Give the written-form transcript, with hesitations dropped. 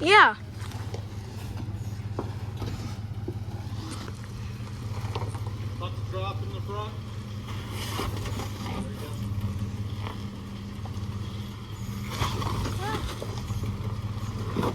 Yeah. Let the drop in the front. There you go.